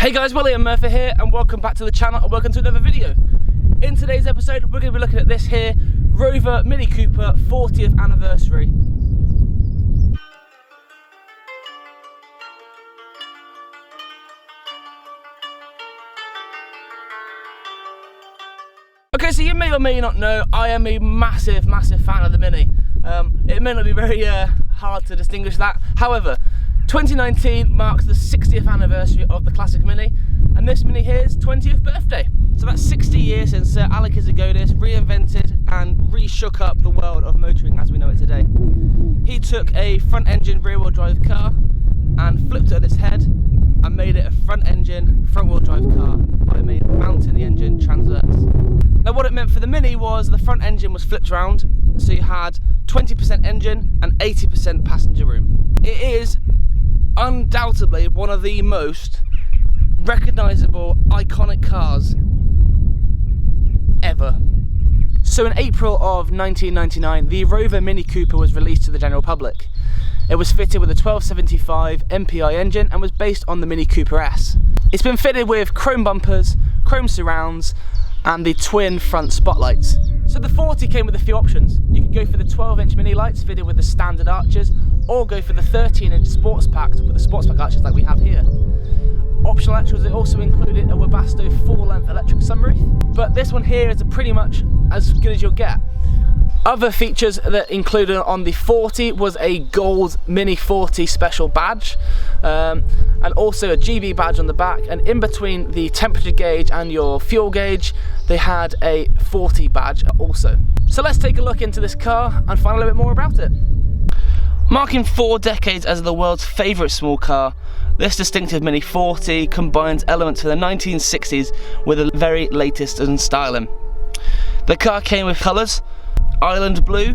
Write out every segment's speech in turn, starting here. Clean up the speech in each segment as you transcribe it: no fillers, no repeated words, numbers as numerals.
Hey guys, Willie and Murfitt here, and welcome back to the channel and welcome to another video. In today's episode, we're going to be looking at this here Rover Mini Cooper 40th anniversary. Okay, so you may or may not know, I am a massive fan of the Mini. It may not be very hard to distinguish that. However, 2019 marks the 60th anniversary of the classic Mini, and this Mini here is 20th birthday. So that's 60 years since Sir Alex Izagodis reinvented and re-shook up the world of motoring as we know it today. He took a front engine rear wheel drive car and flipped it on its head and made it a front engine front wheel drive car by mounting the engine transverse. Now what it meant for the Mini was the front engine was flipped around, so you had 20% engine and 80% passenger room. It is undoubtedly one of the most recognisable, iconic cars ever. So in April of 1999, the Rover Mini Cooper was released to the general public. It was fitted with a 1275 MPI engine and was based on the Mini Cooper S. It's been fitted with chrome bumpers, chrome surrounds and the twin front spotlights. So the 40 came with a few options. You could go for the 12-inch mini lights fitted with the standard arches, or go for the 13-inch sports packs with the sports pack arches like we have here. Optional extras, it also included a Webasto full-length electric sunroof, but this one here is pretty much as good as you'll get. Other features that included on the 40 was a gold Mini 40 special badge, and also a GB badge on the back, and in between the temperature gauge and your fuel gauge they had a 40 badge also. So let's take a look into this car and find a little bit more about it. Marking 4 decades as the world's favourite small car, this distinctive Mini 40 combines elements from the 1960s with the very latest in styling. The car came with colours: Island Blue,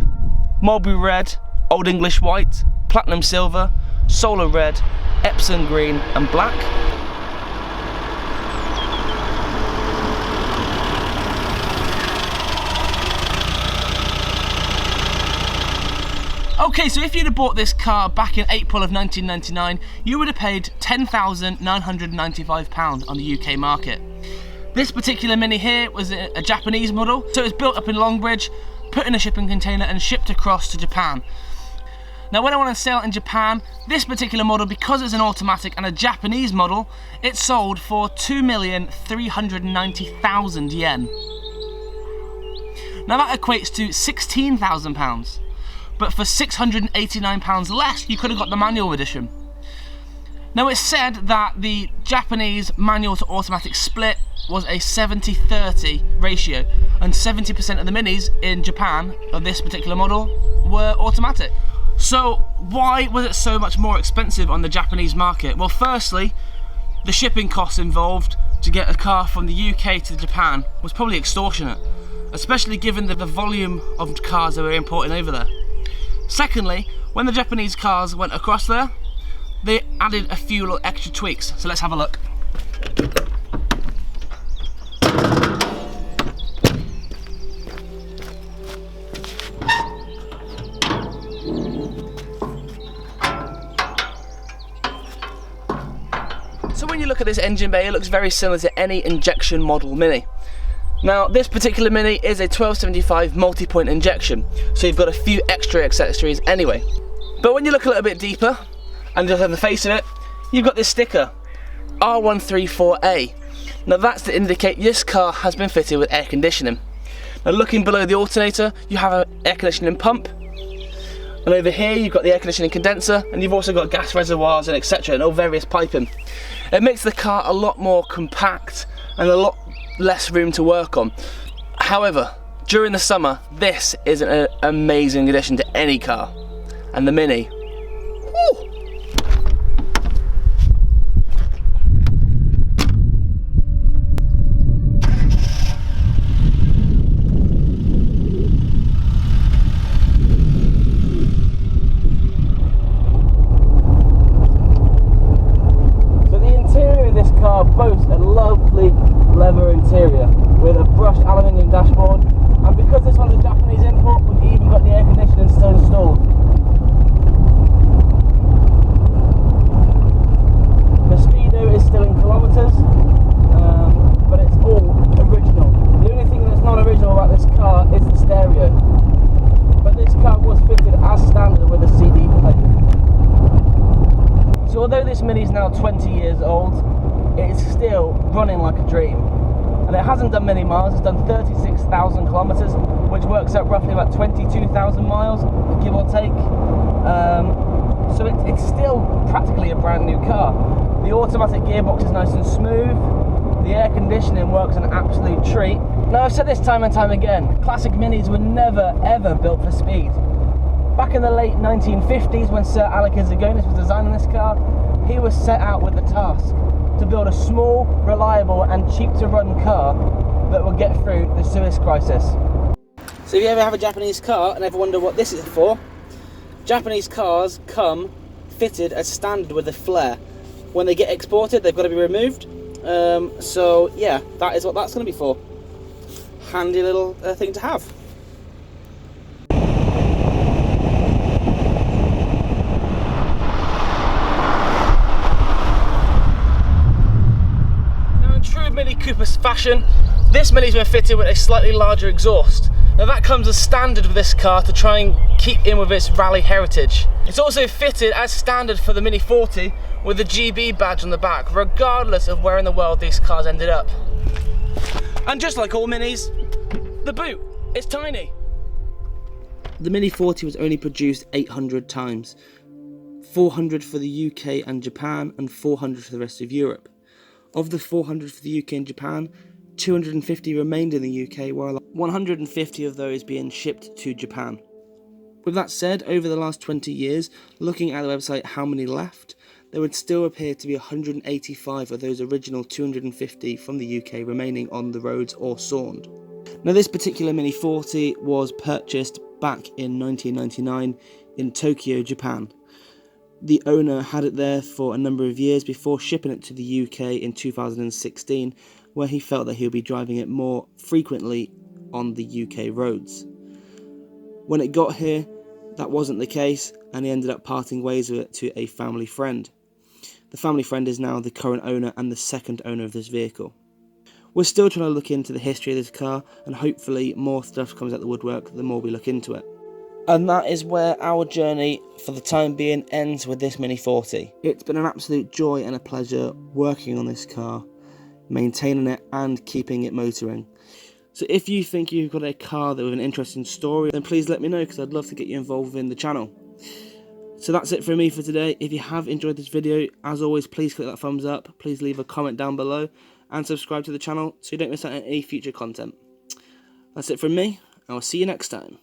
Mulberry Red, Old English White, Platinum Silver, Solar Red, Epsom Green and Black. Okay, so if you'd have bought this car back in April of 1999, you would have paid £10,995 on the UK market. This particular Mini here was a Japanese model, so it was built up in Longbridge, put in a shipping container and shipped across to Japan. Now when I went on sale in Japan, this particular model, because it's an automatic and a Japanese model, it sold for 2,390,000 yen. Now that equates to £16,000. But for £689 less, you could have got the manual edition. Now it's said that the Japanese manual to automatic split was a 70-30 ratio, and 70% of the Minis in Japan of this particular model were automatic. So why was it so much more expensive on the Japanese market? Well, firstly, the shipping costs involved to get a car from the UK to Japan was probably extortionate, especially given the volume of cars that were importing over there. Secondly, when the Japanese cars went across there, they added a few little extra tweaks. So let's have a look. So when you look at this engine bay, it looks very similar to any injection model Mini. Now this particular Mini is a 1275 multi-point injection, so you've got a few extra accessories anyway. But when you look a little bit deeper, and just on the face of it, you've got this sticker, R134A. Now that's to indicate this car has been fitted with air conditioning. Now looking below the alternator, you have an air conditioning pump, and over here you've got the air conditioning condenser, and you've also got gas reservoirs and etc. and all various piping. It makes the car a lot more compact and a lot less room to work on. However, during the summer, this is an amazing addition to any car, and the Mini, woo. So the interior of this car boasts a lovely leather interior with a brushed aluminium dashboard, and because this one's a Japanese import, we've even got the air conditioning still installed. it's still running like a dream. And it hasn't done many miles, it's done 36,000 kilometers, which works out roughly about 22,000 miles, give or take. So it's still practically a brand new car. The automatic gearbox is nice and smooth. The air conditioning works an absolute treat. Now, I've said this time and time again, classic Minis were never ever built for speed. Back in the late 1950s, when Sir Alec Zagonis was designing this car, he was set out with the task to build a small, reliable and cheap to run car that will get through the Suez crisis. So if you ever have a Japanese car and ever wonder what this is for, Japanese cars come fitted as standard with a flare. When they get exported, they've got to be removed. So yeah, that is what that's going to be for. Handy little thing to have. Now, in true Mini Cooper's fashion, this Mini's been fitted with a slightly larger exhaust. Now that comes as standard with this car to try and keep in with its rally heritage. It's also fitted as standard for the Mini 40 with the GB badge on the back, regardless of where in the world these cars ended up. And just like all Minis, the boot is tiny. The Mini 40 was only produced 800 times, 400 for the UK and Japan and 400 for the rest of Europe. Of the 400 for the UK and Japan, 250 remained in the UK, while 150 of those being shipped to Japan. With that said, over the last 20 years, looking at the website how many left, there would still appear to be 185 of those original 250 from the UK remaining on the roads or sawned. Now, this particular Mini 40 was purchased back in 1999 in Tokyo, Japan. The owner had it there for a number of years before shipping it to the UK in 2016, where he felt that he would be driving it more frequently on the UK roads. When it got here, that wasn't the case, and he ended up parting ways with it to a family friend. The family friend is now the current owner and the second owner of this vehicle. We're still trying to look into the history of this car, and hopefully more stuff comes out the woodwork the more we look into it. And that is where our journey for the time being ends with this Mini 40. It's been an absolute joy and a pleasure working on this car, maintaining it and keeping it motoring. So if you think you've got a car that with an interesting story, then please let me know, because I'd love to get you involved in the channel. So that's it from me for today. If you have enjoyed this video, as always, please click that thumbs up, please leave a comment down below and subscribe to the channel so you don't miss out on any future content. That's it from me, and I'll see you next time.